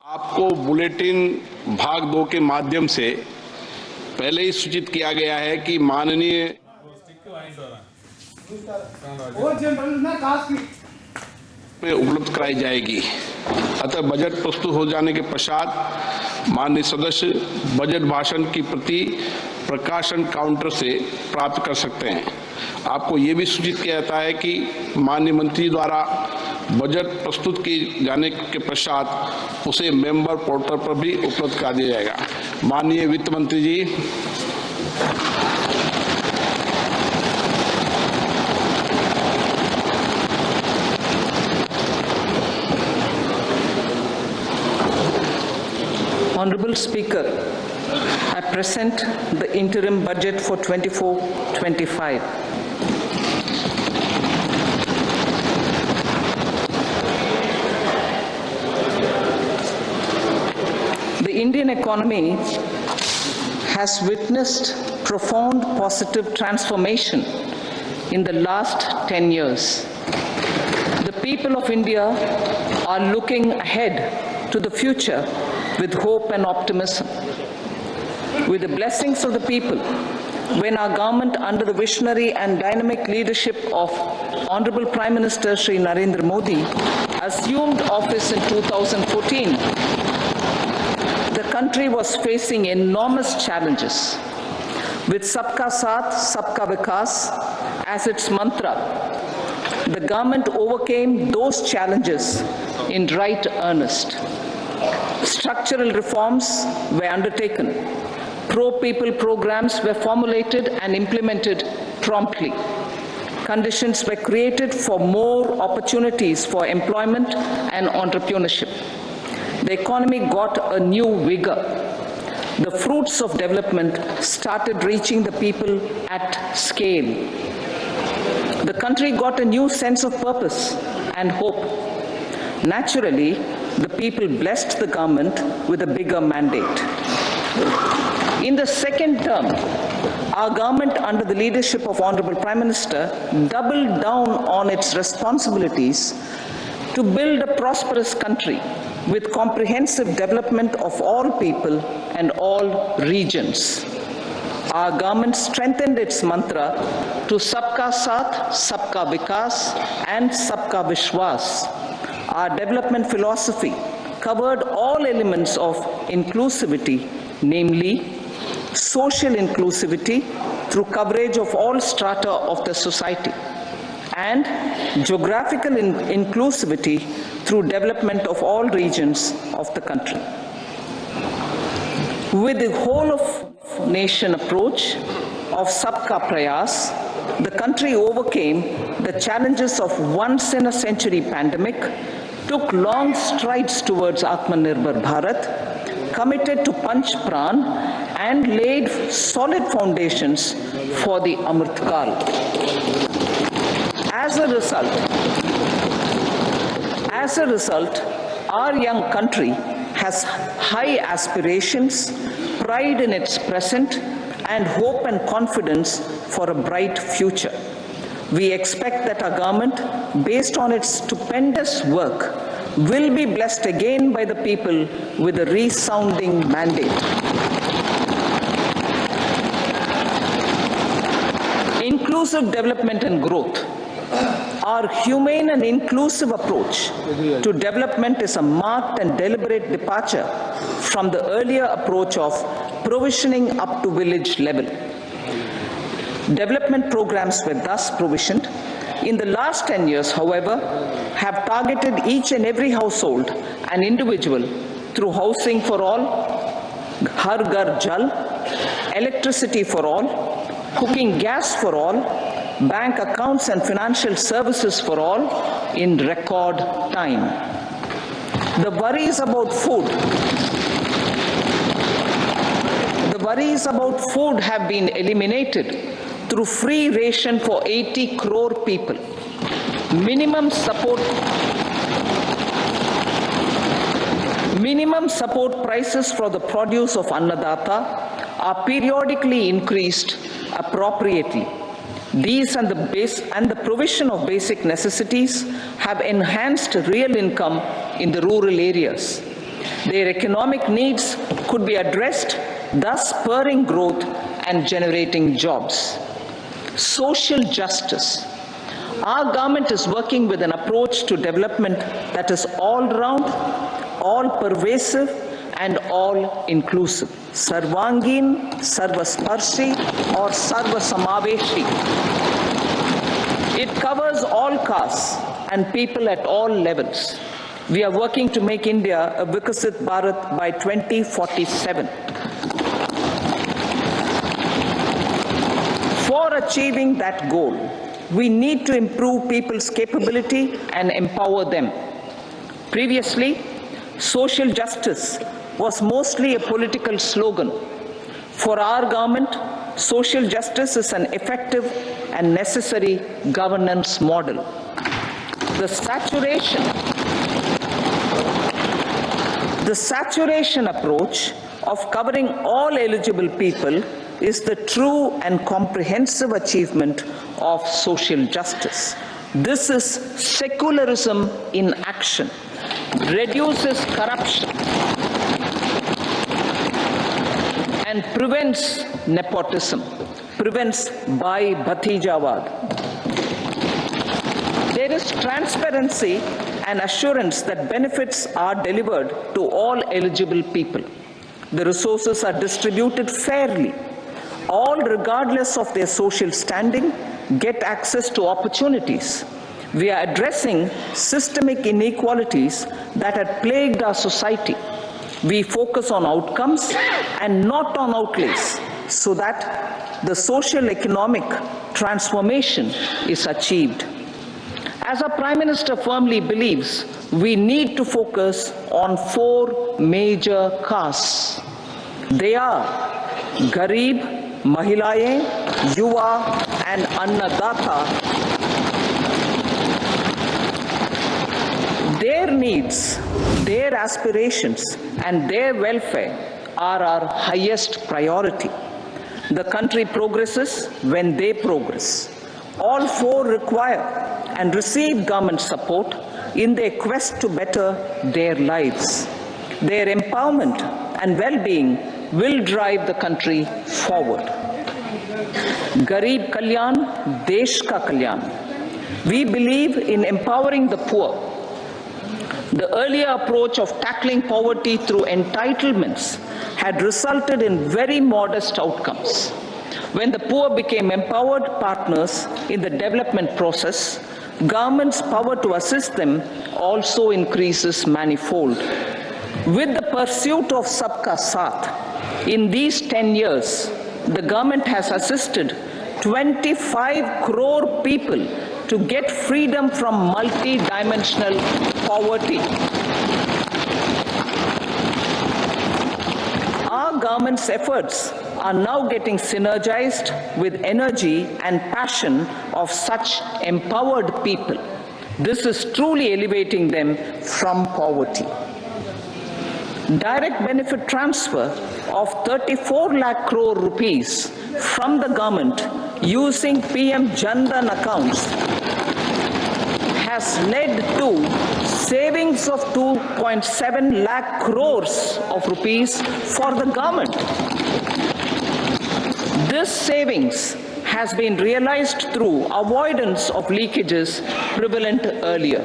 आपको बुलेटिन भाग 2 के माध्यम से पहले ही सूचित किया गया है कि माननीय में उपलब्ध कराई जाएगी। अतः बजट प्रस्तुत हो जाने के पश्चात माननीय सदस्य बजट भाषण की प्रति प्रकाशन काउंटर से प्राप्त कर सकते हैं। आपको ये भी सूचित किया जाता है कि माननीय मंत्री द्वारा बजट प्रस्तुत किए जाने के पश्चात उसे मेंबर पोर्टल पर भी उपलब्ध करा दिया जाएगा। माननीय वित्त मंत्री जी, Honorable Speaker, I present the interim budget for 24-25. The Indian economy has witnessed profound positive transformation in the last 10 years. The people of India are looking ahead to the future with hope and optimism. With the blessings of the people, when our government under the visionary and dynamic leadership of Honorable Prime Minister Shri Narendra Modi assumed office in 2014, the country was facing enormous challenges. With Sabka Saath, Sabka Vikas as its mantra, the government overcame those challenges in right earnest. Structural reforms were undertaken. Pro-people programs were formulated and implemented promptly. Conditions were created for more opportunities for employment and entrepreneurship. The economy got a new vigor. The fruits of development started reaching the people at scale. The country got a new sense of purpose and hope. Naturally, the people blessed the government with a bigger mandate. In the second term, our government under the leadership of Honorable Prime Minister doubled down on its responsibilities to build a prosperous country with comprehensive development of all people and all regions. Our government strengthened its mantra to Sabka Saath, Sabka Vikas and Sabka Vishwas. Our development philosophy covered all elements of inclusivity, namely social inclusivity through coverage of all strata of the society, and geographical inclusivity through development of all regions of the country. With the whole of nation approach of Sabka Prayas, the country overcame the challenges of once-in-a-century pandemic, took long strides towards Atmanirbhar Bharat, committed to Panch Pran, and laid solid foundations for the Amrit Kal. As a result, our young country has high aspirations, pride in its present, and hope and confidence for a bright future. We expect that our government, based on its stupendous work, will be blessed again by the people with a resounding mandate. Inclusive development and growth. Our humane and inclusive approach to development is a marked and deliberate departure from the earlier approach of provisioning up to village level. Development programs were thus provisioned. In the last 10 years, however, have targeted each and every household and individual through housing for all, Har Ghar Jal, electricity for all, cooking gas for all, bank accounts and financial services for all in record time. The worries about food have been eliminated through free ration for 80 crore people. Minimum support prices for the produce of Annadata are periodically increased appropriately. These and the provision of basic necessities have enhanced real income in the rural areas. Their economic needs could be addressed, thus spurring growth and generating jobs. Social justice. Our government is working with an approach to development that is all-round, all-pervasive, and all-inclusive. Sarvangin, Sarvasparshi, or Sarvasamaveshi. It covers all castes and people at all levels. We are working to make India a Vikasit Bharat by 2047. For achieving that goal, we need to improve people's capability and empower them. Previously, social justice was mostly a political slogan. For our government, social justice is an effective and necessary governance model. The saturation approach of covering all eligible people is the true and comprehensive achievement of social justice. This is secularism in action, reduces corruption, and prevents nepotism, prevents Bhai Bhatijawad. There is transparency and assurance that benefits are delivered to all eligible people. The resources are distributed fairly. All, regardless of their social standing, get access to opportunities. We are addressing systemic inequalities that had plagued our society. We focus on outcomes and not on outlays so that the social economic transformation is achieved. As our Prime Minister firmly believes, we need to focus on 4 major castes. They are Garib, Mahilaye, Yuva, and Annadata. Their needs, their aspirations, and their welfare are our highest priority. The country progresses when they progress. All 4 require and receive government support in their quest to better their lives. Their empowerment and well-being will drive the country forward. Garib Kalyan, Desh Ka Kalyan. We believe in empowering the poor. The earlier approach of tackling poverty through entitlements had resulted in very modest outcomes. When the poor became empowered partners in the development process, government's power to assist them also increases manifold. With the pursuit of Sabka Saath, in these 10 years, the government has assisted 25 crore people to get freedom from multi-dimensional poverty. Our government's efforts are now getting synergized with energy and passion of such empowered people. This is truly elevating them from poverty. Direct benefit transfer of 34 lakh crore rupees from the government using PM Jan Dhan accounts has led to savings of 2.7 lakh crores of rupees for the government. This savings has been realized through avoidance of leakages prevalent earlier.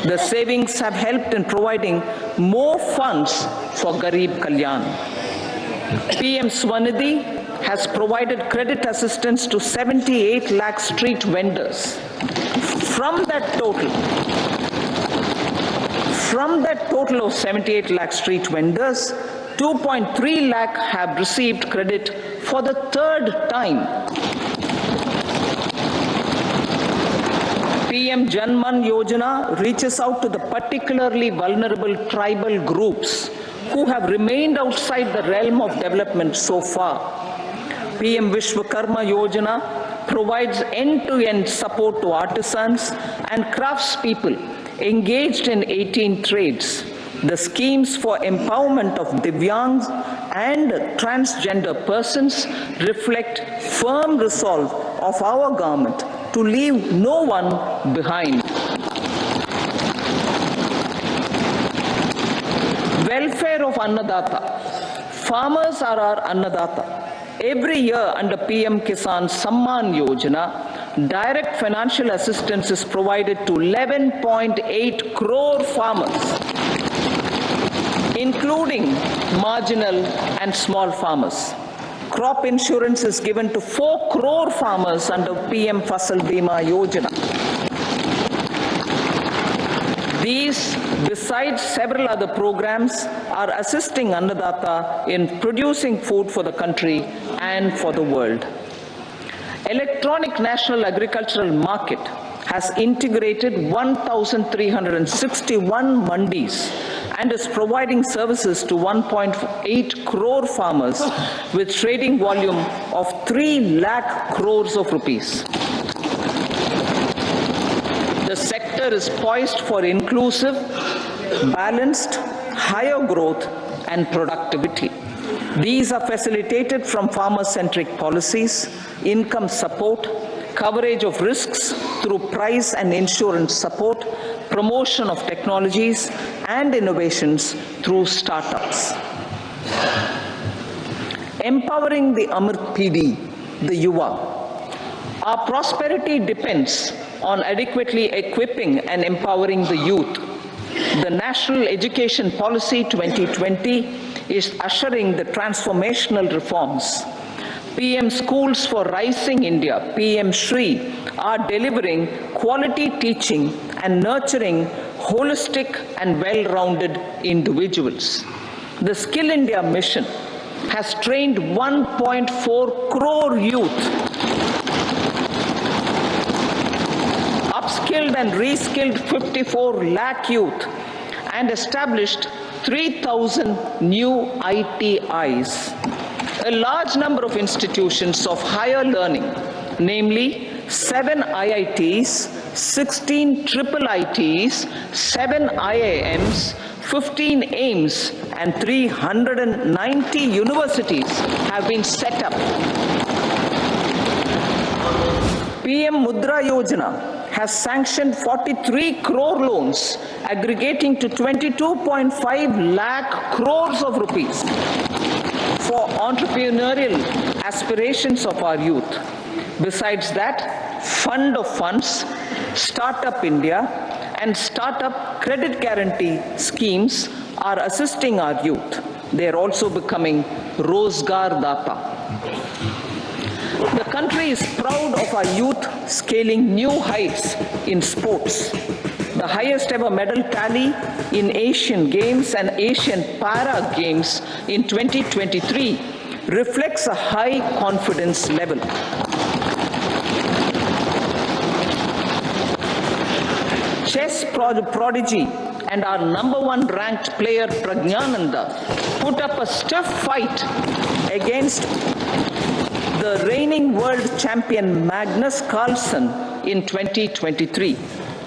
The savings have helped in providing more funds for Garib Kalyan. PM Swanidhi has provided credit assistance to 78 lakh street vendors. From that total of 78 lakh street vendors, 2.3 lakh have received credit for the 3rd time. PM Janman Yojana reaches out to the particularly vulnerable tribal groups who have remained outside the realm of development so far. PM Vishwakarma Yojana provides end-to-end support to artisans and craftspeople engaged in 18 trades. The schemes for empowerment of Divyangs and transgender persons reflect firm resolve of our government to leave no one behind. Welfare of Annadata. Farmers are our Annadata. Every year under PM Kisan Samman Yojana, direct financial assistance is provided to 11.8 crore farmers, including marginal and small farmers. Crop insurance is given to 4 crore farmers under PM Fasal Bima Yojana. These, besides several other programs, are assisting Annadata in producing food for the country and for the world. Electronic National Agricultural Market has integrated 1,361 mandis and is providing services to 1.8 crore farmers with trading volume of 3 lakh crores of rupees. The sector is poised for inclusive, balanced, higher growth and productivity. These are facilitated from farmer-centric policies, income support, coverage of risks through price and insurance support, promotion of technologies and innovations through startups. Empowering the Amrit PD, the Yuva. Our prosperity depends on adequately equipping and empowering the youth. The National Education Policy 2020 is ushering the transformational reforms. PM Schools for Rising India, PM Shri, are delivering quality teaching and nurturing holistic and well-rounded individuals. The Skill India mission has trained 1.4 crore youth, upskilled and reskilled 54 lakh youth, and established 3,000 new ITIs. A large number of institutions of higher learning, namely 7 IITs, 16 triple ITs, 7 IIMs, 15 AIMS, and 390 universities have been set up. PM Mudra Yojana has sanctioned 43 crore loans aggregating to 22.5 lakh crores of rupees for entrepreneurial aspirations of our youth. Besides that, Fund of Funds, Startup India, and Startup Credit Guarantee schemes are assisting our youth. They are also becoming Rozgar Data. The country is proud of our youth scaling new heights in sports. The highest ever medal tally in Asian Games and Asian Para Games in 2023 reflects a high confidence level. Chess prodigy and our #1 ranked player Pragyananda put up a stiff fight against the reigning world champion Magnus Carlsen in 2023.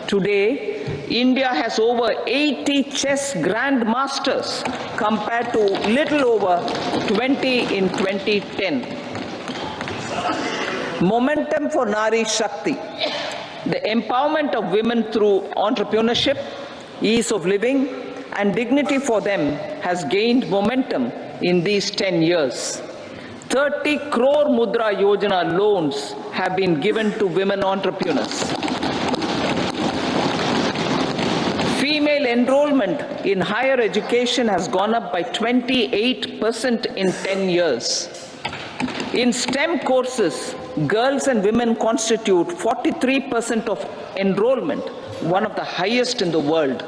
Today, India has over 80 chess grandmasters compared to little over 20 in 2010. Momentum for Nari Shakti. The empowerment of women through entrepreneurship, ease of living, and dignity for them has gained momentum in these 10 years. 30 crore Mudra Yojana loans have been given to women entrepreneurs. Female enrollment in higher education has gone up by 28% in 10 years. In STEM courses, girls and women constitute 43% of enrollment, one of the highest in the world.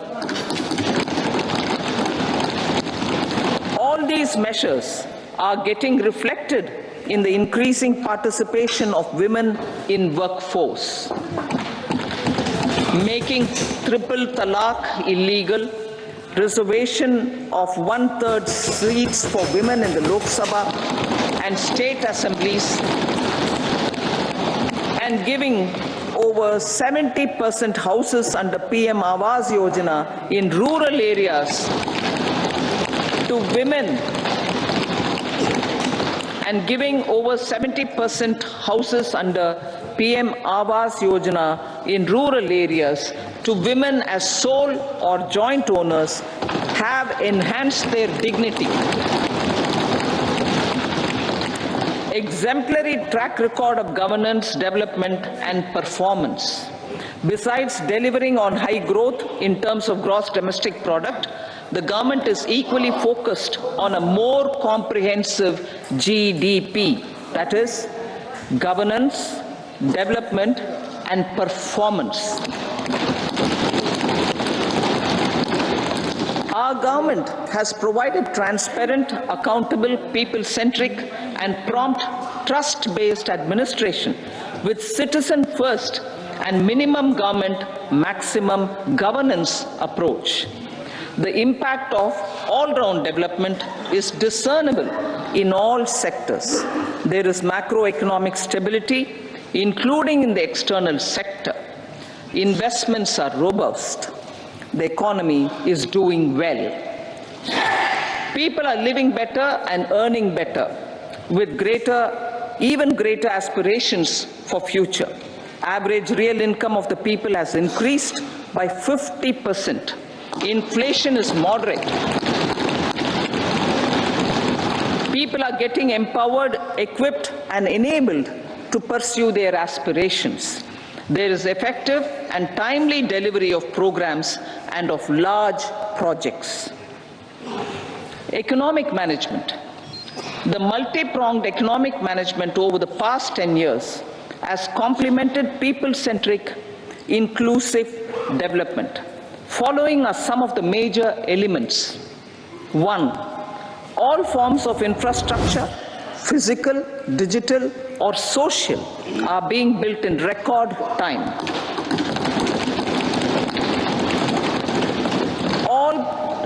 All these measures are getting reflected in the increasing participation of women in workforce. Making triple talaq illegal, reservation of 1/3 seats for women in the Lok Sabha and state assemblies, and giving over 70% houses under PM Awas Yojana in rural areas to women, and giving over 70% houses under PM Awas Yojana in rural areas to women as sole or joint owners have enhanced their dignity. Exemplary track record of governance, development and performance. Besides delivering on high growth in terms of gross domestic product, the government is equally focused on a more comprehensive GDP, that is, governance, development and performance. Our government has provided transparent, accountable, people-centric and prompt, trust-based administration with citizen first and minimum government, maximum governance approach. The impact of all-round development is discernible in all sectors. There is macroeconomic stability, including in the external sector. Investments are robust. The economy is doing well. People are living better and earning better with even greater aspirations for future. Average real income of the people has increased by 50%. Inflation is moderate. People are getting empowered, equipped, and enabled to pursue their aspirations. There is effective and timely delivery of programs and of large projects. Economic management. The multi-pronged economic management over the past 10 years has complemented people-centric, inclusive development. Following are some of the major elements. 1. All forms of infrastructure, physical, digital, or social, are being built in record time.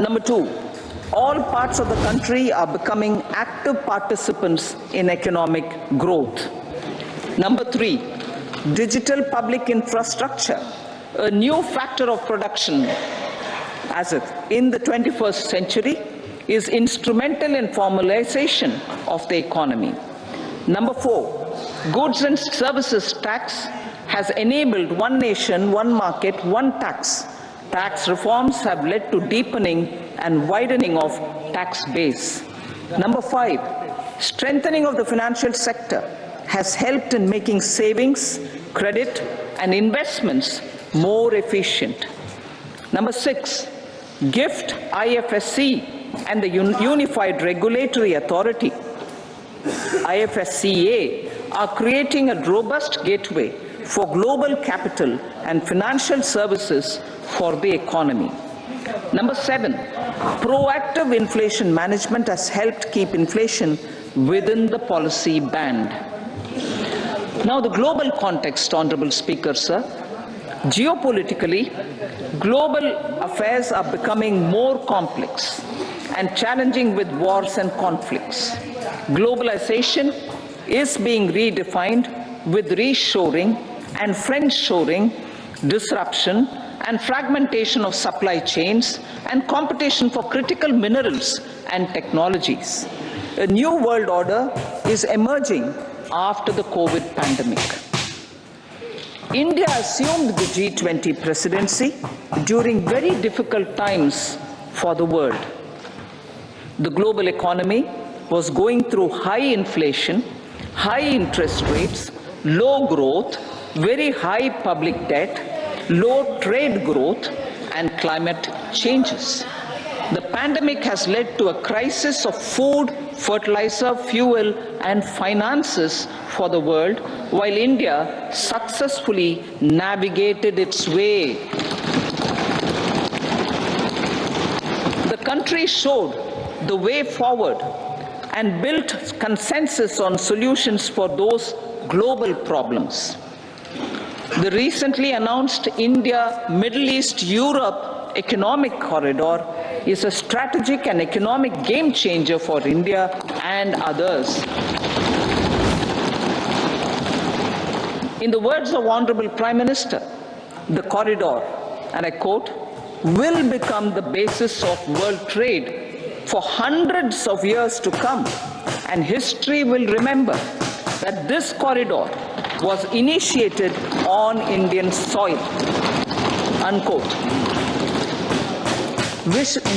Number 2, all parts of the country are becoming active participants in economic growth. Number 3, digital public infrastructure, a new factor of production as in the 21st century, is instrumental in formalization of the economy. Number 4, goods and services tax has enabled one nation, one market, one tax. Tax reforms have led to deepening and widening of tax base. Number 5, strengthening of the financial sector has helped in making savings, credit, and investments more efficient. Number 6, GIFT IFSC and the Unified Regulatory Authority, IFSCA, are creating a robust gateway for global capital and financial services for the economy. Number 7, proactive inflation management has helped keep inflation within the policy band. Now the global context, Honorable Speaker, sir. Geopolitically, global affairs are becoming more complex and challenging with wars and conflicts. Globalization is being redefined with reshoring and friendshoring, disruption and fragmentation of supply chains and competition for critical minerals and technologies. A new world order is emerging after the COVID pandemic. India assumed the G20 presidency during very difficult times for the world. The global economy was going through high inflation, high interest rates, low growth, very high public debt, low trade growth, and climate changes. The pandemic has led to a crisis of food, fertilizer, fuel, and finances for the world, while India successfully navigated its way. The country showed the way forward and built consensus on solutions for those global problems. The recently announced India, Middle East, Europe economic corridor is a strategic and economic game changer for India and others. In the words of Honorable Prime Minister, the corridor, and I quote, will become the basis of world trade for hundreds of years to come, and history will remember that this corridor was initiated on Indian soil. Unquote.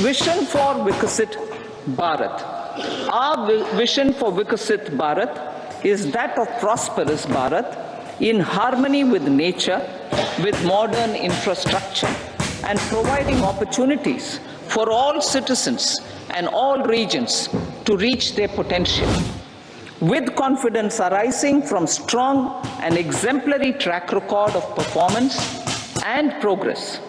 Vision for Vikasit Bharat. Our vision for Vikasit Bharat is that of prosperous Bharat in harmony with nature, with modern infrastructure, and providing opportunities for all citizens and all regions to reach their potential. With confidence arising from strong and exemplary track record of performance and progress,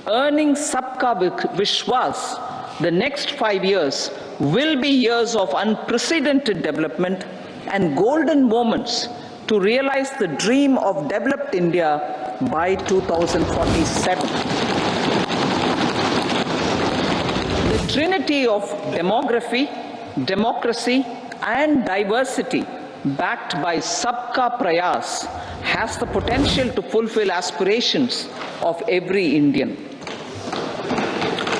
earning Sabka Vishwas, the next 5 years will be years of unprecedented development and golden moments to realize the dream of developed India by 2047. The trinity of demography, democracy, and diversity backed by Sabka Prayas has the potential to fulfill aspirations of every Indian.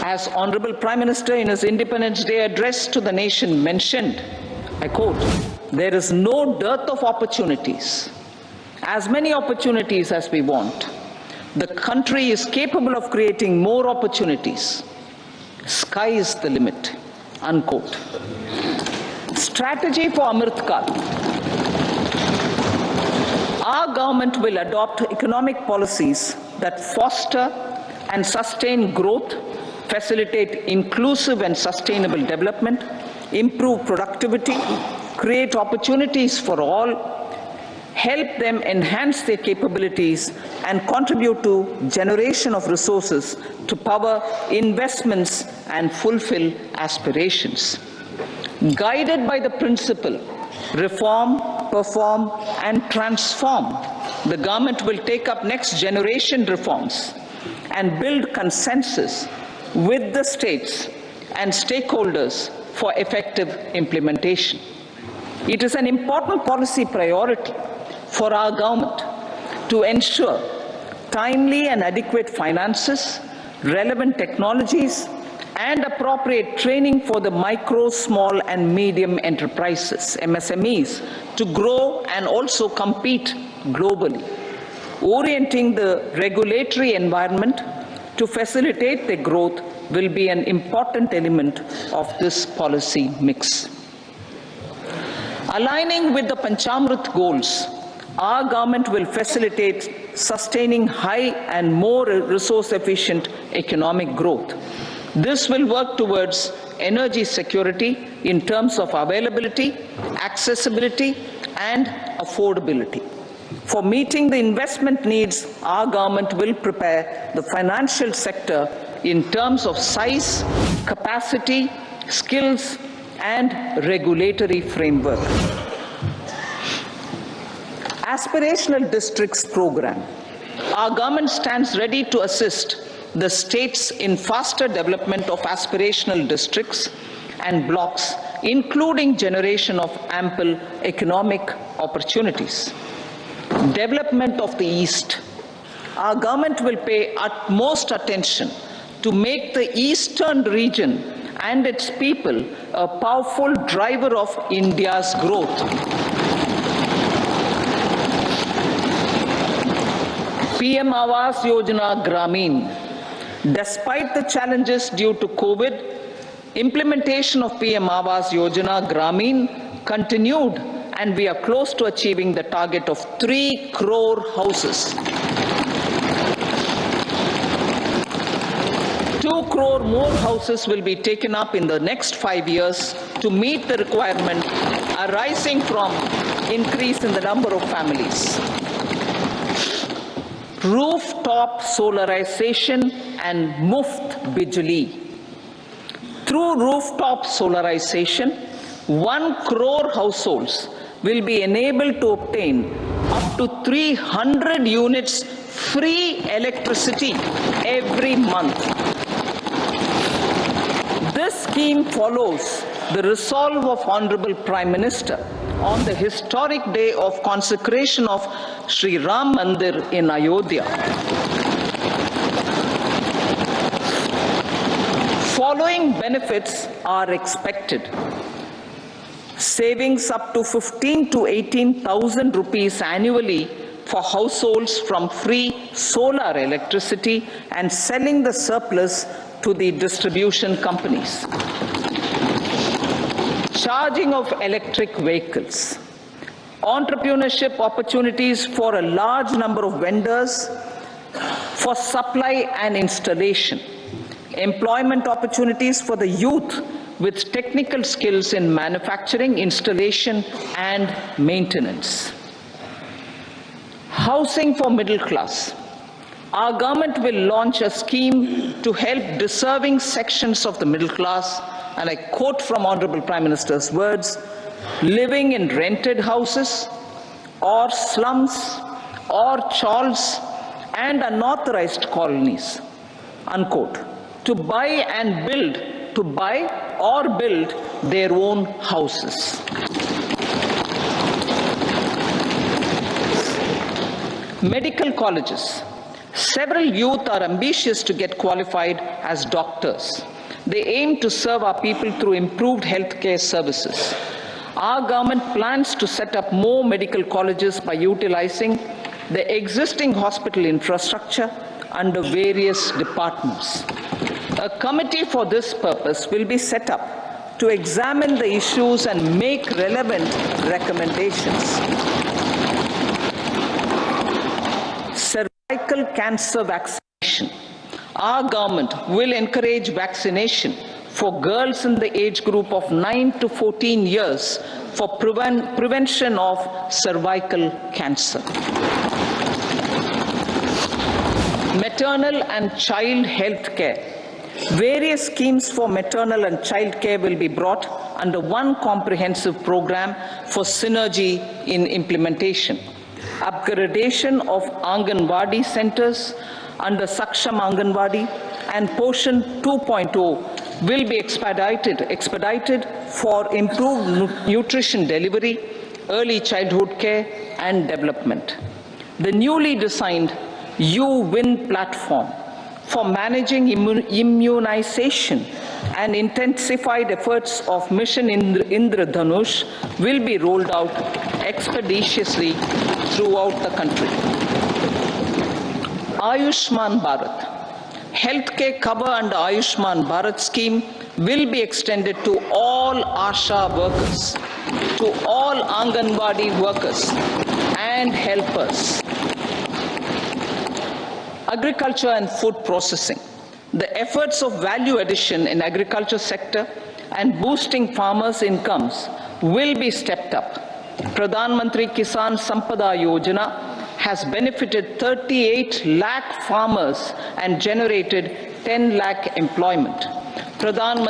As Honorable Prime Minister in his Independence Day address to the nation mentioned, I quote, "There is no dearth of opportunities, as many opportunities as we want. The country is capable of creating more opportunities. Sky is the limit." Unquote. Strategy for Amrit Kal. Our government will adopt economic policies that foster and sustain growth, facilitate inclusive and sustainable development, improve productivity, create opportunities for all, help them enhance their capabilities, and contribute to generation of resources to power investments and fulfill aspirations. Guided by the principle, reform, perform, and transform, the government will take up next generation reforms and build consensus with the states and stakeholders for effective implementation. It is an important policy priority for our government to ensure timely and adequate finances, relevant technologies, and appropriate training for the micro, small, and medium enterprises, MSMEs, to grow and also compete globally. Orienting the regulatory environment to facilitate their growth will be an important element of this policy mix. Aligning with the Panchamrit goals, our government will facilitate sustaining high and more resource-efficient economic growth. This will work towards energy security in terms of availability, accessibility, and affordability. For meeting the investment needs, our government will prepare the financial sector in terms of size, capacity, skills, and regulatory framework. Aspirational Districts Program. Our government stands ready to assist the states in faster development of aspirational districts and blocks, including generation of ample economic opportunities. Development of the East. Our government will pay utmost attention to make the eastern region and its people a powerful driver of India's growth. PM Awas Yojana Gramin. Despite the challenges due to COVID, implementation of PM Awas Yojana Gramin continued, and we are close to achieving the target of 3 crore houses. 2 crore more houses will be taken up in the next 5 years to meet the requirement arising from increase in the number of families. Rooftop solarization and Muft Bijli. Through rooftop solarization, 1 crore households will be enabled to obtain up to 300 units free electricity every month. This scheme follows the resolve of Honorable Prime Minister on the historic day of consecration of Sri Ram Mandir in Ayodhya. Following benefits are expected. Savings up to 15,000 to 18,000 rupees annually for households from free solar electricity and selling the surplus to the distribution companies. Charging of electric vehicles. Entrepreneurship opportunities for a large number of vendors for supply and installation. Employment opportunities for the youth with technical skills in manufacturing, installation, and maintenance. Housing for middle class. Our government will launch a scheme to help deserving sections of the middle class, and I quote from Honorable Prime Minister's words, living in rented houses or slums or chawls and unauthorized colonies, unquote, to buy or build their own houses. Medical colleges. Several youth are ambitious to get qualified as doctors. They aim to serve our people through improved healthcare services. Our government plans to set up more medical colleges by utilizing the existing hospital infrastructure under various departments. A committee for this purpose will be set up to examine the issues and make relevant recommendations. Cervical cancer vaccination. Our government will encourage vaccination for girls in the age group of 9 to 14 years for prevention of cervical cancer. Maternal and child health care. Various schemes for maternal and child care will be brought under one comprehensive program for synergy in implementation. Upgradation of Anganwadi centers under Saksham Anganwadi and Poshan 2.0 will be expedited for improved nutrition delivery, early childhood care and development. The newly designed U-Win platform for managing immunization and intensified efforts of Mission Indradhanush will be rolled out expeditiously throughout the country. Ayushman Bharat. Healthcare cover under Ayushman Bharat scheme will be extended to all ASHA workers, to all Anganwadi workers and helpers. Agriculture and food processing. The efforts of value addition in agriculture sector and boosting farmers' incomes will be stepped up. Pradhan Mantri Kisan Sampada Yojana has benefited 38 lakh farmers and generated 10 lakh employment. Pradhan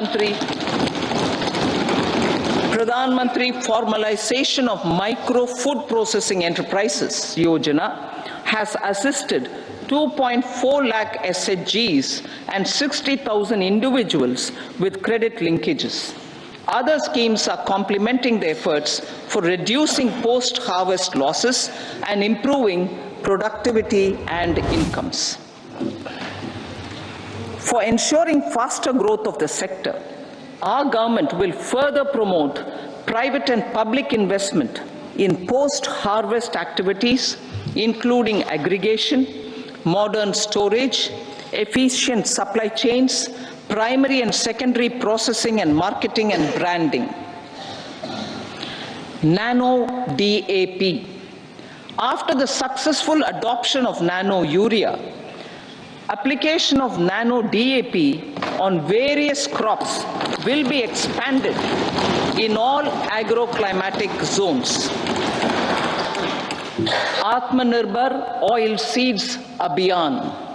Mantri Formalization of Micro Food Processing Enterprises Yojana has assisted 2.4 lakh SHGs and 60,000 individuals with credit linkages. Other schemes are complementing the efforts for reducing post-harvest losses and improving productivity and incomes. For ensuring faster growth of the sector, our government will further promote private and public investment in post-harvest activities, including aggregation, modern storage, efficient supply chains, primary and secondary processing and marketing and branding. Nano DAP. After the successful adoption of nano urea, application of nano DAP on various crops will be expanded in all agroclimatic zones. Atmanirbhar Oil Seeds Abhiyan.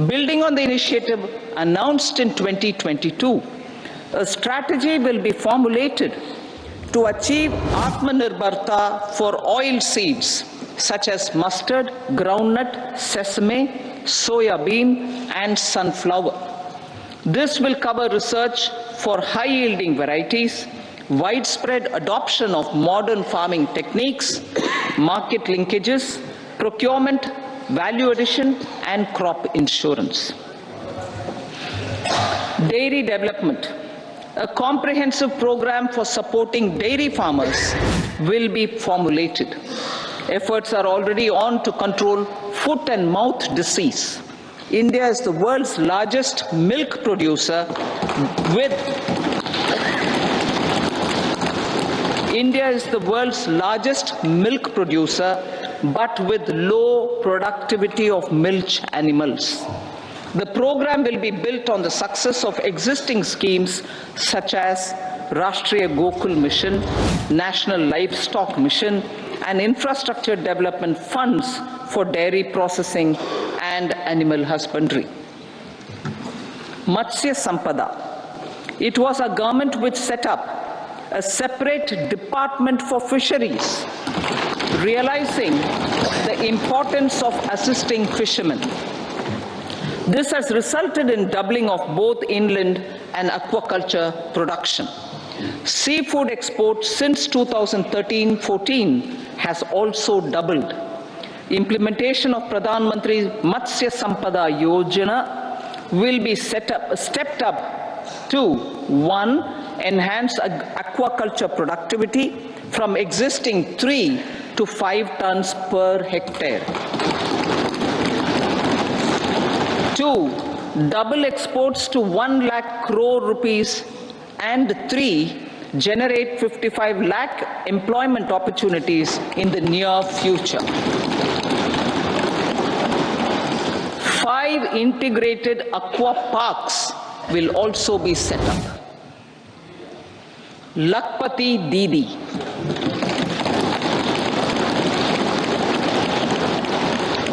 Building on the initiative announced in 2022, a strategy will be formulated to achieve Atmanirbharta for oil seeds such as mustard, groundnut, sesame, soya bean, and sunflower. This will cover research for high-yielding varieties, widespread adoption of modern farming techniques, market linkages, procurement, value addition, and crop insurance. Dairy development. A comprehensive program for supporting dairy farmers will be formulated. Efforts are already on to control foot and mouth disease. India is the world's largest milk producer with but with low productivity of milch animals. The program will be built on the success of existing schemes such as Rashtriya Gokul Mission, National Livestock Mission, and infrastructure development funds for dairy processing and animal husbandry. Matsya Sampada. It was our government which set up a separate department for fisheries, realizing the importance of assisting fishermen. This has resulted in doubling of both inland and aquaculture production. Seafood exports since 2013-14 has also doubled. Implementation of Pradhan Mantri Matsya Sampada Yojana will be stepped up to 1. Enhance aquaculture productivity from existing 3 to 5 tons per hectare. 2. Double exports to 1 lakh crore rupees, and 3. Generate 55 lakh employment opportunities in the near future. 5 integrated aqua parks will also be set up. Lakpati Didi.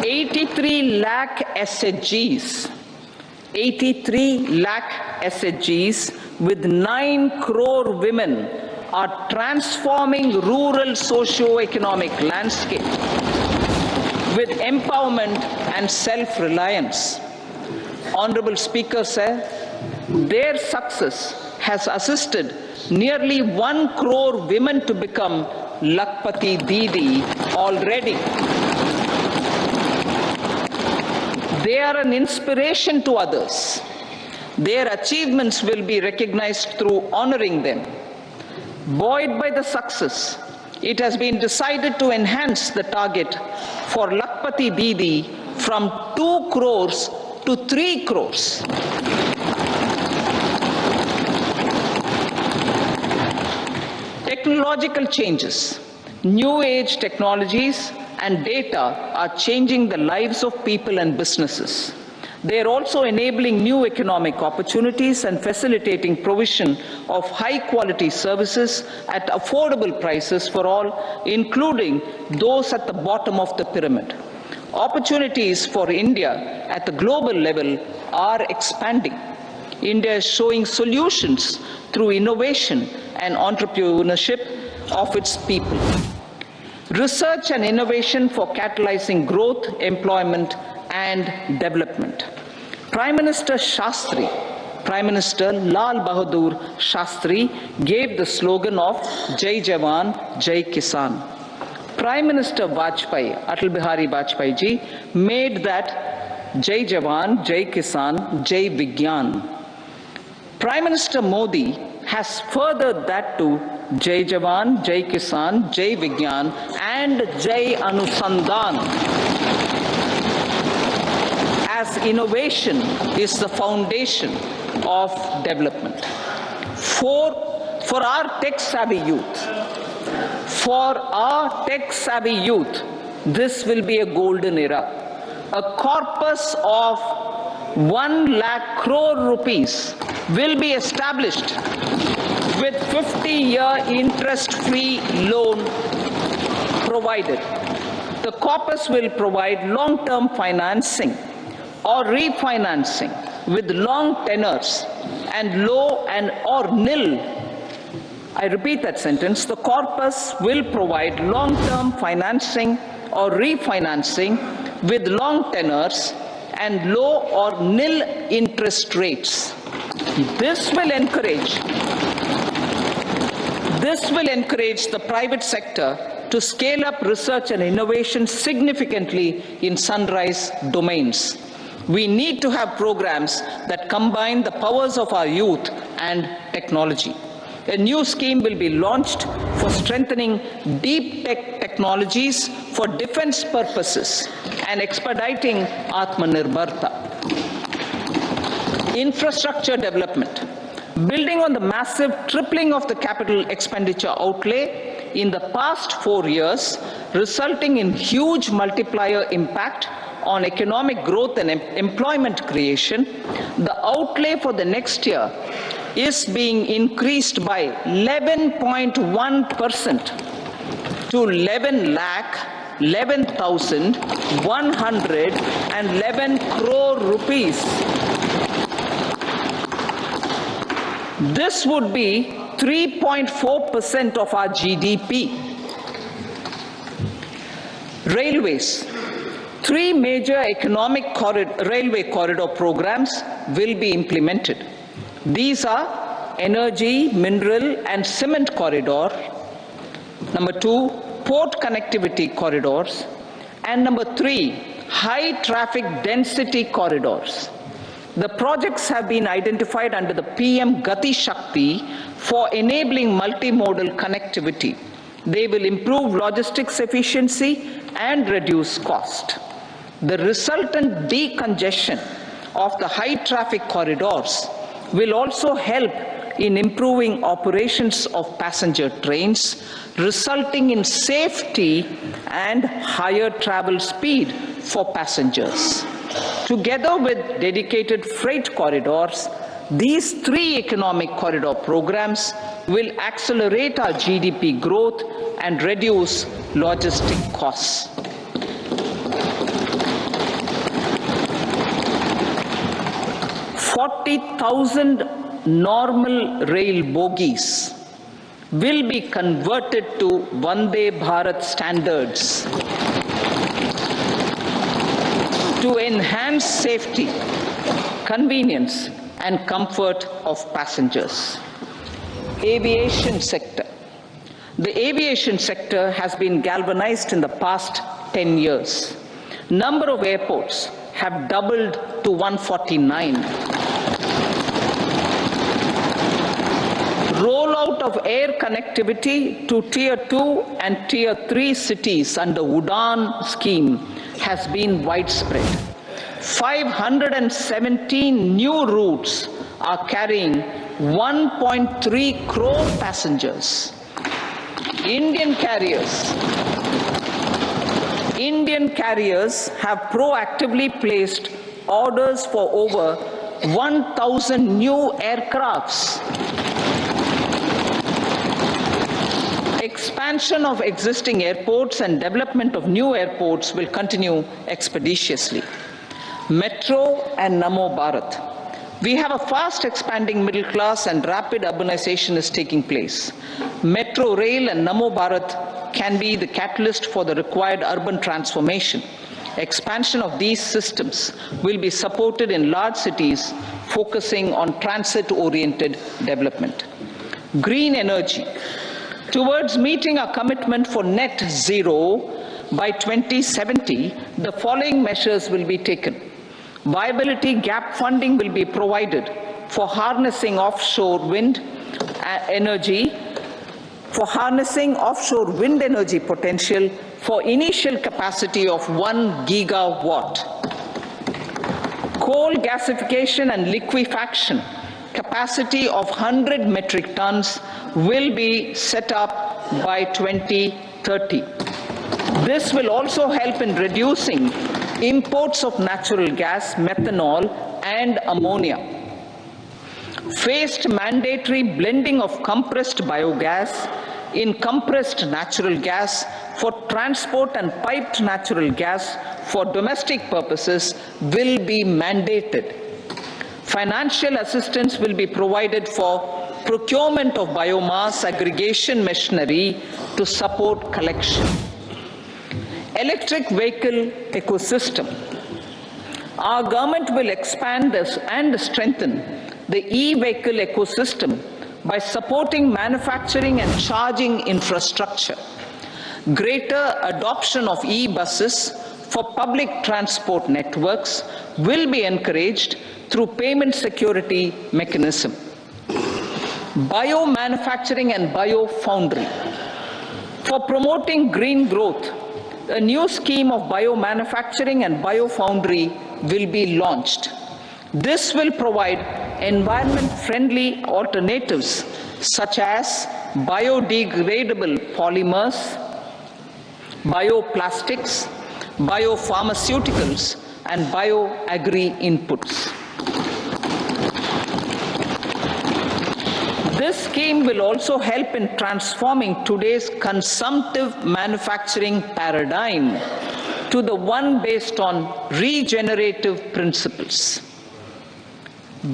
83 lakh SHGs with 9 crore women are transforming rural socio-economic landscape with empowerment and self-reliance. Honorable Speaker said, their success has assisted nearly 1 crore women to become Lakpati Didi already. They are an inspiration to others. Their achievements will be recognized through honoring them. Buoyed by the success, it has been decided to enhance the target for Lakpati Didi from 2 crores to 3 crores. Technological changes, new age technologies and data are changing the lives of people and businesses. They are also enabling new economic opportunities and facilitating provision of high quality services at affordable prices for all, including those at the bottom of the pyramid. Opportunities for India at the global level are expanding. India is showing solutions through innovation and entrepreneurship of its people. Research and innovation for catalyzing growth, employment, and development. Prime Minister Lal Bahadur Shastri gave the slogan of Jai Jawan, Jai Kisan. Prime Minister Atal Bihari Vajpayee ji, made that Jai Jawan, Jai Kisan, Jai Vigyan. Prime Minister Modi has furthered that to Jai Jawan, Jai Kisan, Jai Vigyan, and Jai Anusandhan, as innovation is the foundation of development. For our tech-savvy youth, this will be a golden era. A corpus of 1 lakh crore rupees will be established with 50-year interest-free loan provided. The corpus will provide long-term financing or refinancing with long tenors and low and or nil. I repeat that sentence. The corpus will provide long-term financing or refinancing with long tenors and low or nil interest rates. This will encourage the private sector to scale up research and innovation significantly in sunrise domains. We need to have programs that combine the powers of our youth and technology. A new scheme will be launched for strengthening deep tech technologies for defense purposes and expediting Atmanirbharta. Infrastructure development. Building on the massive tripling of the capital expenditure outlay in the past 4 years, resulting in huge multiplier impact on economic growth and employment creation, the outlay for the next year is being increased by 11.1% to 11,111 crore rupees. This would be 3.4% of our GDP. Railways. 3 major economic railway corridor programs will be implemented. These are energy, mineral and cement corridor. Number 2, port connectivity corridors. And number 3, high traffic density corridors. The projects have been identified under the PM Gati Shakti for enabling multimodal connectivity. They will improve logistics efficiency and reduce cost. The resultant decongestion of the high traffic corridors will also help in improving operations of passenger trains, resulting in safety and higher travel speed for passengers. Together with dedicated freight corridors, these 3 economic corridor programs will accelerate our GDP growth and reduce logistic costs. 40,000 normal rail bogies will be converted to Vande Bharat standards to enhance safety, convenience and comfort of passengers. Aviation sector. The aviation sector has been galvanized in the past 10 years. Number of airports have doubled to 149. Rollout of air connectivity to Tier 2 and Tier 3 cities under UDAN scheme has been widespread. 517 new routes are carrying 1.3 crore passengers. Indian carriers have proactively placed orders for over 1,000 new aircrafts. Expansion of existing airports and development of new airports will continue expeditiously. Metro and Namo Bharat. We have a fast expanding middle class and rapid urbanization is taking place. Metro rail and Namo Bharat can be the catalyst for the required urban transformation. Expansion of these systems will be supported in large cities, focusing on transit-oriented development. Green energy. Towards meeting our commitment for net zero by 2070, the following measures will be taken. Viability gap funding will be provided for harnessing offshore wind energy, potential for initial capacity of 1 gigawatt. Coal gasification and liquefaction capacity of 100 metric tons will be set up by 2030. This will also help in reducing imports of natural gas, methanol, and ammonia. Phased mandatory blending of compressed biogas in compressed natural gas for transport and piped natural gas for domestic purposes will be mandated. Financial assistance will be provided for procurement of biomass aggregation machinery to support collection. Electric vehicle ecosystem. Our government will expand this and strengthen the e-vehicle ecosystem by supporting manufacturing and charging infrastructure. Greater adoption of e-buses for public transport networks will be encouraged through payment security mechanism. Biomanufacturing and biofoundry. For promoting green growth, a new scheme of biomanufacturing and biofoundry will be launched. This will provide environment-friendly alternatives such as biodegradable polymers, bioplastics, biopharmaceuticals, and bioagri inputs. This scheme will also help in transforming today's consumptive manufacturing paradigm to the one based on regenerative principles.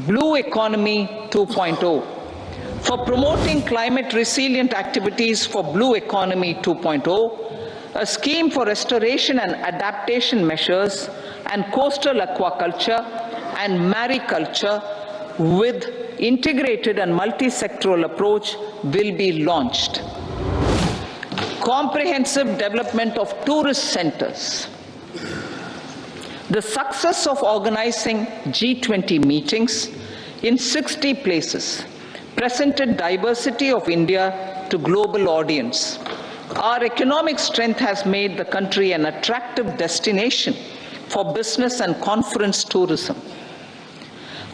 Blue Economy 2.0. For promoting climate-resilient activities for Blue Economy 2.0, a scheme for restoration and adaptation measures and coastal aquaculture and mariculture with integrated and multi-sectoral approach will be launched. Comprehensive development of tourist centers. The success of organizing G20 meetings in 60 places presented diversity of India to global audience. Our economic strength has made the country an attractive destination for business and conference tourism.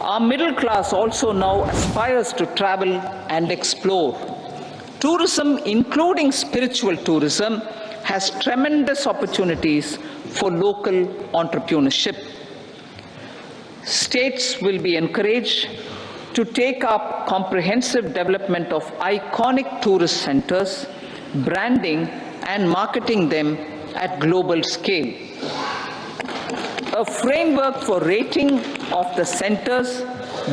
Our middle class also now aspires to travel and explore. Tourism, including spiritual tourism, has tremendous opportunities for local entrepreneurship. States will be encouraged to take up comprehensive development of iconic tourist centers, branding and marketing them at global scale. A framework for rating of the centers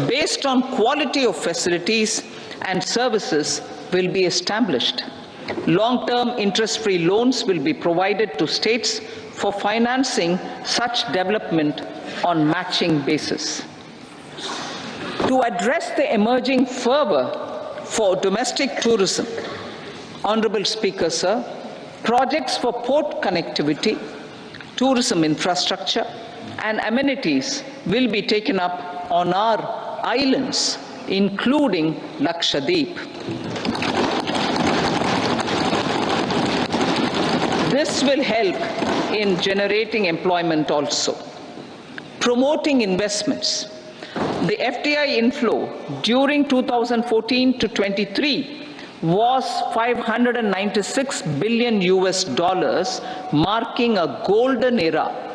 based on quality of facilities and services will be established. Long-term interest-free loans will be provided to states for financing such development on matching basis. To address the emerging fervor for domestic tourism, Honorable Speaker, sir, projects for port connectivity, tourism infrastructure, and amenities will be taken up on our islands, including Lakshadweep. This will help in generating employment also. Promoting investments. The FDI inflow during 2014 to 23 was $596 billion US, marking a golden era.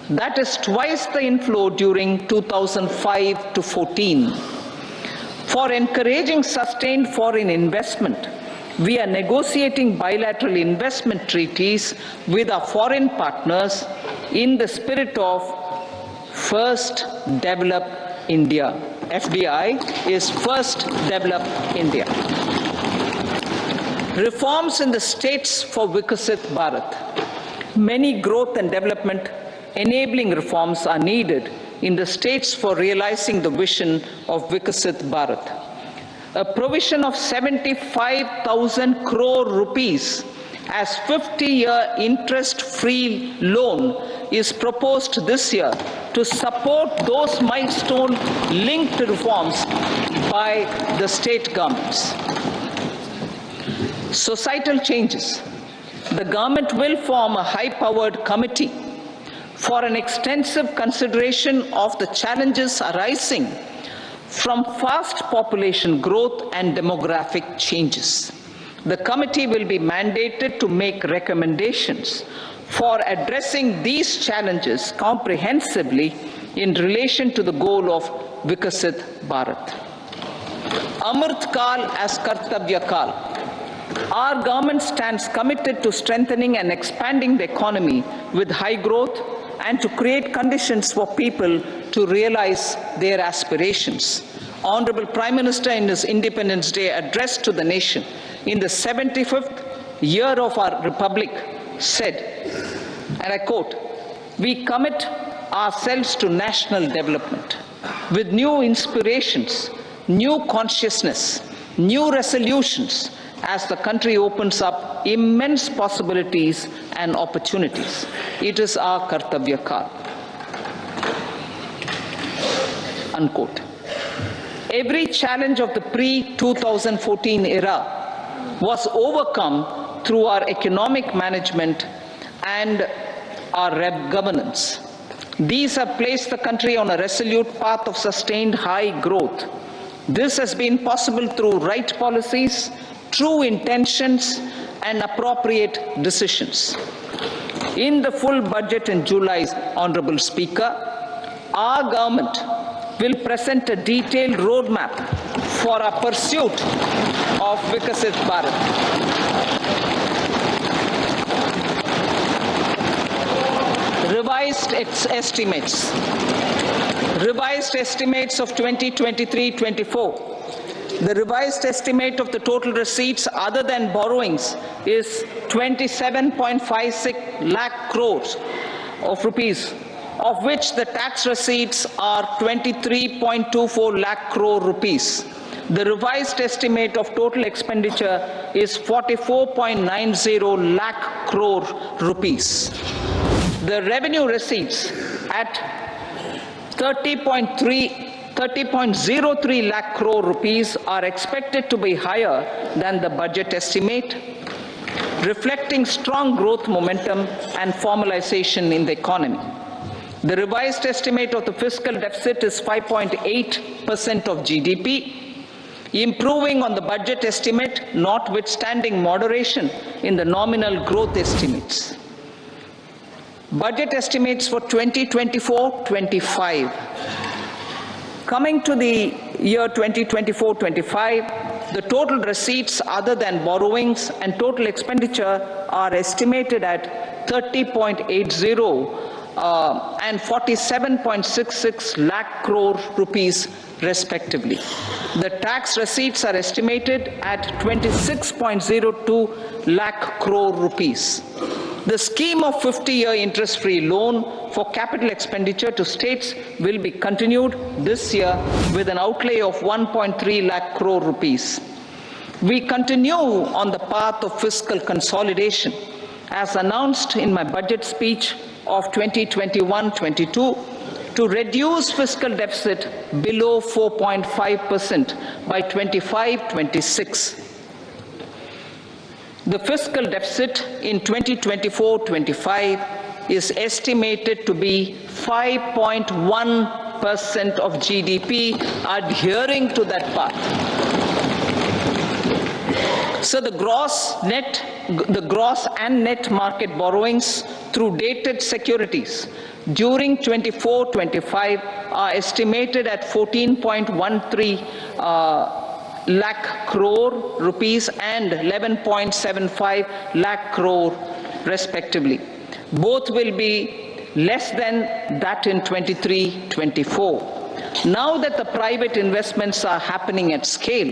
That is twice the inflow during 2005 to 14. For encouraging sustained foreign investment, we are negotiating bilateral investment treaties with our foreign partners in the spirit of First Develop India. FDI is First Develop India. Reforms in the states for Vikasit Bharat. Many growth and development enabling reforms are needed in the states for realizing the vision of Vikasit Bharat. A provision of 75,000 crore rupees as 50-year interest-free loan is proposed this year to support those milestone-linked reforms by the state governments. Societal changes. The government will form a high-powered committee for an extensive consideration of the challenges arising from fast population growth and demographic changes. The committee will be mandated to make recommendations for addressing these challenges comprehensively in relation to the goal of Vikasit Bharat. Amrit Kal as Kartavya Kal. Our government stands committed to strengthening and expanding the economy with high growth and to create conditions for people to realize their aspirations. Honorable Prime Minister, in his Independence Day address to the nation in the 75th year of our Republic, said, and I quote, "We commit ourselves to national development with new inspirations, new consciousness, new resolutions, as the country opens up immense possibilities and opportunities. It is our Kartavya Kal." Unquote. Every challenge of the pre-2014 era was overcome through our economic management and our governance. These have placed the country on a resolute path of sustained high growth. This has been possible through right policies, true intentions, and appropriate decisions. In the full budget in July, Honorable Speaker, our government will present a detailed roadmap for our pursuit of Vikasit Bharat. Revised estimates of 2023-24. The revised estimate of the total receipts other than borrowings is 27.56 lakh crores of rupees, of which the tax receipts are 23.24 lakh crore rupees. The revised estimate of total expenditure is 44.90 lakh crore rupees. The revenue receipts at 30.03 lakh crore rupees are expected to be higher than the budget estimate, reflecting strong growth momentum and formalization in the economy. The revised estimate of the fiscal deficit is 5.8% of GDP, improving on the budget estimate, notwithstanding moderation in the nominal growth estimates. Budget estimates for 2024-25. Coming to the year 2024-25, the total receipts other than borrowings and total expenditure are estimated at 30.80 and 47.66 lakh crore rupees respectively. The tax receipts are estimated at 26.02 lakh crore rupees. The scheme of 50-year interest-free loan for capital expenditure to states will be continued this year with an outlay of 1.3 lakh crore rupees. We continue on the path of fiscal consolidation, as announced in my budget speech of 2021-22, to reduce fiscal deficit below 4.5% by 25-26. The fiscal deficit in 2024-25 is estimated to be 5.1% of GDP, adhering to that path. So the gross and net market borrowings through dated securities during 24-25 are estimated at 14.13 lakh crore rupees and 11.75 lakh crore respectively. Both will be less than that in 23-24. Now that the private investments are happening at scale,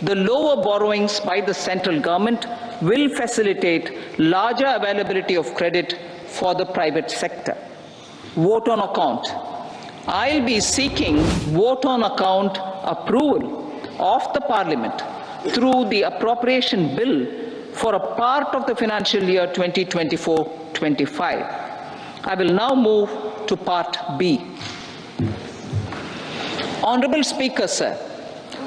the lower borrowings by the central government will facilitate larger availability of credit for the private sector. Vote on account. I'll be seeking vote on account approval of the Parliament through the appropriation bill for a part of the financial year 2024-25. I will now move to Part B. Honorable Speaker, sir,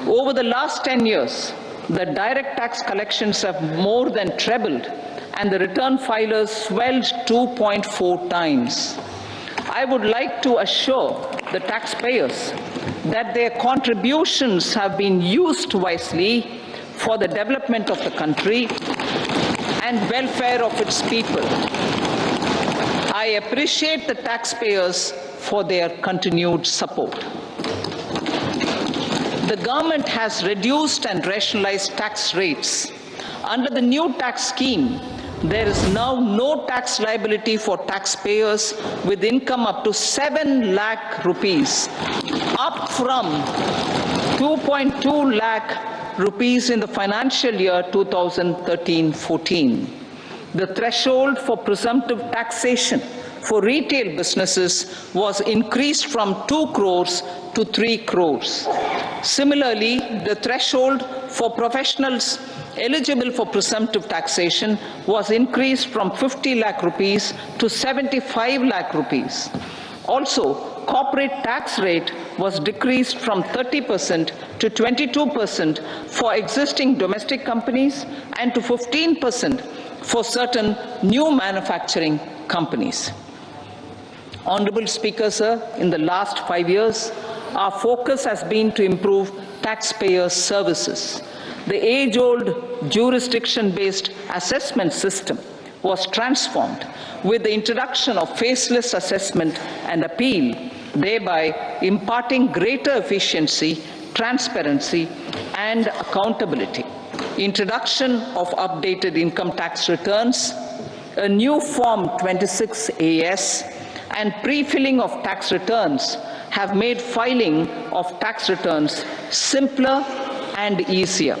over the last 10 years, the direct tax collections have more than trebled and the return filers swelled 2.4 times. I would like to assure the taxpayers that their contributions have been used wisely for the development of the country and welfare of its people. I appreciate the taxpayers for their continued support. The government has reduced and rationalized tax rates. Under the new tax scheme, there is now no tax liability for taxpayers with income up to 7 lakh rupees, up from 2.2 lakh rupees in the financial year 2013-14. The threshold for presumptive taxation for retail businesses was increased from 2 crores to 3 crores. Similarly, the threshold for professionals eligible for presumptive taxation was increased from 50 lakh rupees to 75 lakh rupees. Also, corporate tax rate was decreased from 30% to 22% for existing domestic companies and to 15% for certain new manufacturing companies. Honorable Speaker, sir, in the last 5 years, our focus has been to improve taxpayer services. The age-old jurisdiction-based assessment system was transformed with the introduction of faceless assessment and appeal, thereby imparting greater efficiency, transparency, and accountability. Introduction of updated income tax returns, a new Form 26AS, and pre-filling of tax returns have made filing of tax returns simpler and easier.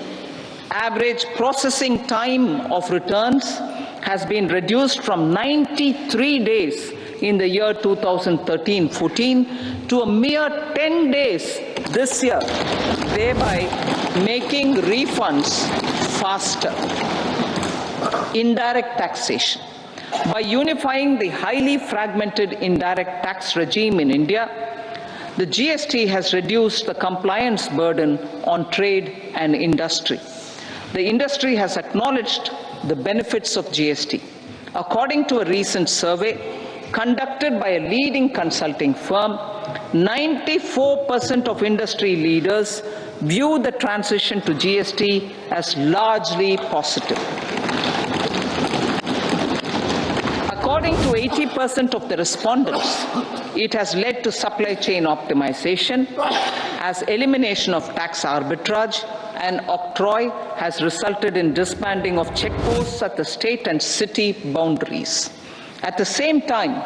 Average processing time of returns has been reduced from 93 days in the year 2013-14 to a mere 10 days this year, thereby making refunds faster. Indirect taxation. By unifying the highly fragmented indirect tax regime in India, the GST has reduced the compliance burden on trade and industry. The industry has acknowledged the benefits of GST. According to a recent survey conducted by a leading consulting firm, 94% of industry leaders view the transition to GST as largely positive. According to 80% of the respondents, it has led to supply chain optimization, as elimination of tax arbitrage and octroi has resulted in disbanding of checkposts at the state and city boundaries. At the same time,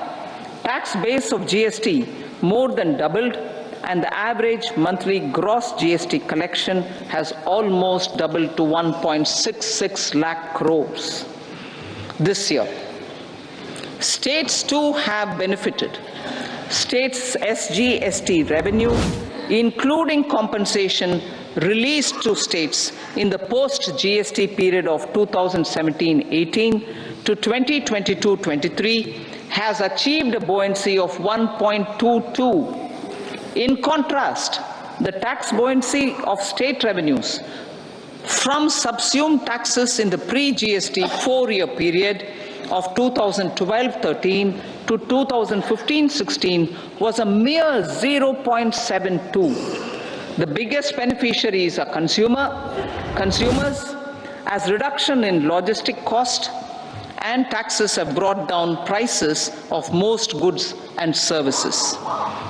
tax base of GST more than doubled, and the average monthly gross GST collection has almost doubled to 1.66 lakh crores this year. States too have benefited. States' SGST revenue, including compensation released to states in the post-GST period of 2017-18 to 2022-23, has achieved a buoyancy of 1.22. In contrast, the tax buoyancy of state revenues from subsumed taxes in the pre-GST 4-year period of 2012-13 to 2015-16 was a mere 0.72. The biggest beneficiaries are consumers, as reduction in logistic cost and taxes have brought down prices of most goods and services.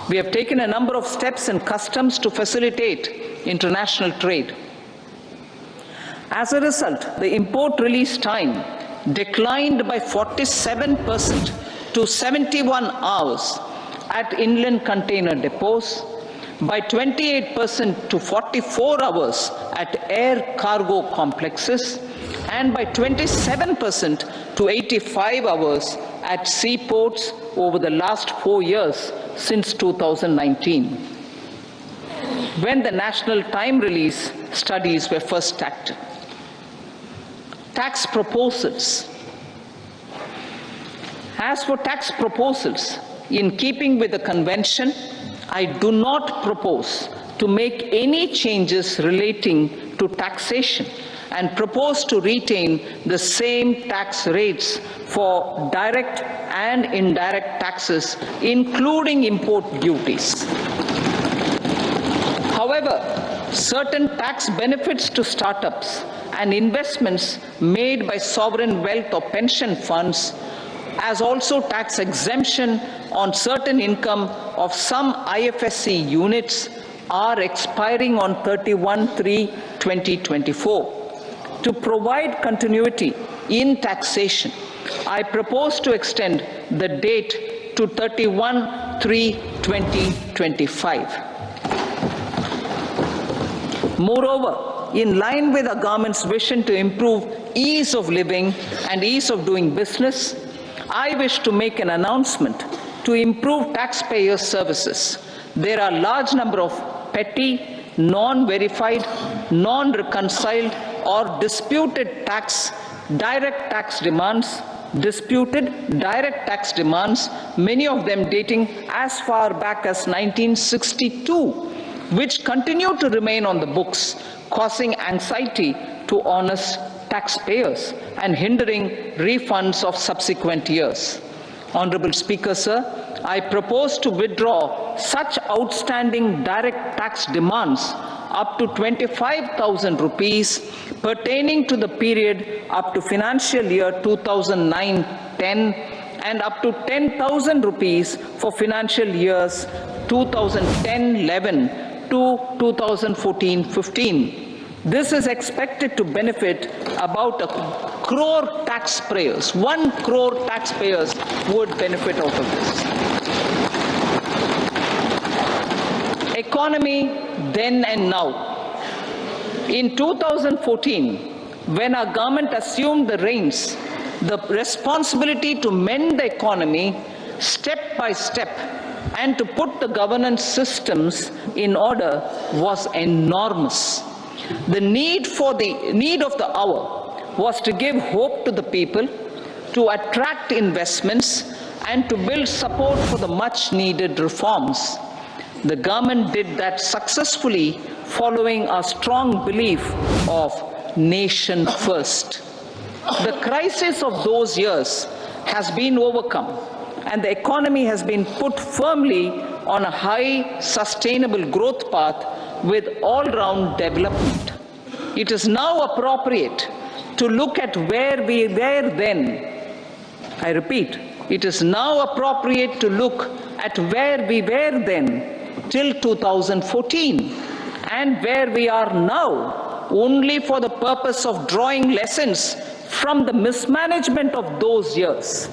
We have taken a number of steps in customs to facilitate international trade. As a result, the import release time declined by 47% to 71 hours at inland container depots, by 28% to 44 hours at air cargo complexes, and by 27% to 85 hours at seaports over the last 4 years since 2019, when the national time release studies were first started. Tax proposals. As for tax proposals, in keeping with the convention, I do not propose to make any changes relating to taxation and propose to retain the same tax rates for direct and indirect taxes, including import duties. However, certain tax benefits to startups and investments made by sovereign wealth or pension funds, as also tax exemption on certain income of some IFSC units, are expiring on 31/3/2024. To provide continuity in taxation, I propose to extend the date to 31/3/2025. Moreover, in line with our government's vision to improve ease of living and ease of doing business, I wish to make an announcement to improve taxpayer services. There are a large number of petty non-verified, non-reconciled or disputed direct tax demands, many of them dating as far back as 1962, which continue to remain on the books, causing anxiety to honest taxpayers and hindering refunds of subsequent years. Honorable Speaker, sir, I propose to withdraw such outstanding direct tax demands up to 25,000 rupees pertaining to the period up to financial year 2009-10 and up to 10,000 rupees for financial years 2010-11 to 2014-15. This is expected to benefit about 1 crore taxpayers. 1 crore taxpayers would benefit out of this. Economy then and now. In 2014, when our government assumed the reins, the responsibility to mend the economy step by step and to put the governance systems in order was enormous. The need of the hour was to give hope to the people, to attract investments, and to build support for the much needed reforms. The government did that successfully, following a strong belief of nation first. The crisis of those years has been overcome, and the economy has been put firmly on a high, sustainable growth path with all-round development. It is now appropriate to look at where we were then. I repeat, it is now appropriate to look at where we were then till 2014 and where we are now, only for the purpose of drawing lessons from the mismanagement of those years.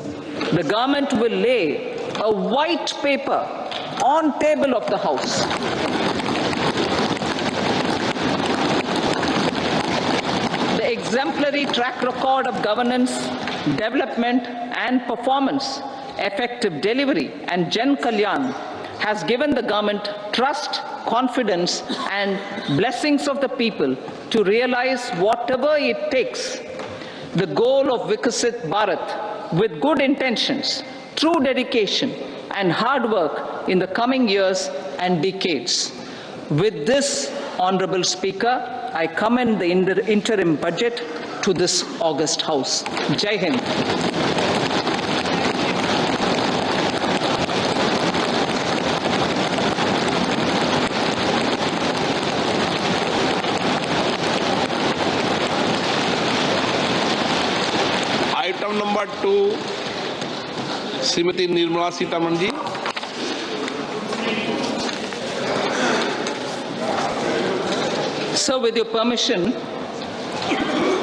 The government will lay a white paper on table of the House. The exemplary track record of governance, development and performance, effective delivery and Jan Kalyan has given the government trust, confidence and blessings of the people to realize whatever it takes. The goal of Vikasit Bharat with good intentions, true dedication and hard work in the coming years and decades. With this, Honorable Speaker, I commend the interim budget to this august House. Jai Hind. Item number 2, Srimati Nirmala Sitharaman ji. Sir, with your permission,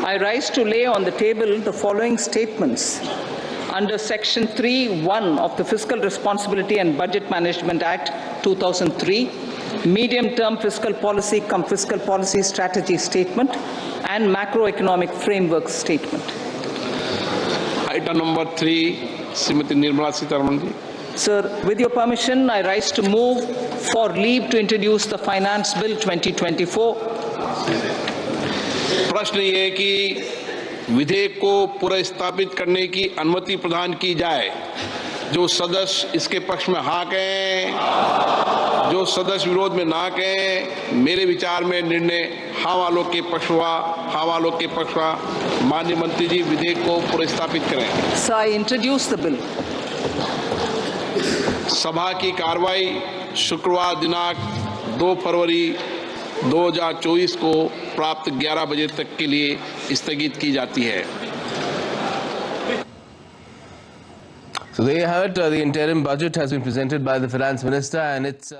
I rise to lay on the table the following statements. Under Section 3(1) of the Fiscal Responsibility and Budget Management Act 2003, medium-term fiscal policy cum fiscal policy strategy statement and macroeconomic framework statement. Item number 3, Srimati Nirmala Sitharaman ji. Sir, with your permission, I rise to move for leave to introduce the Finance Bill 2024. प्रश्न ये है कि विधेयक को पुनर्स्थापित करने की अनुमति प्रदान की जाए। जो सदस्य इसके पक्ष में हाँ कहें, जो सदस्य विरोध में ना कहें, मेरे विचार में निर्णय हाँ वालों के पक्ष हुआ, हाँ वालों के पक्ष हुआ। माननीय मंत्री जी विधेयक को पुनर्स्थापित करें। So I introduce the bill. सभा की कार्रवाई शुक्रवार दिनांक 2 फरवरी 2024 को प्राप्त 11 बजे तक के लिए स्थगित की जाती है। So there you have it. The interim budget has been presented by the Finance Minister and it's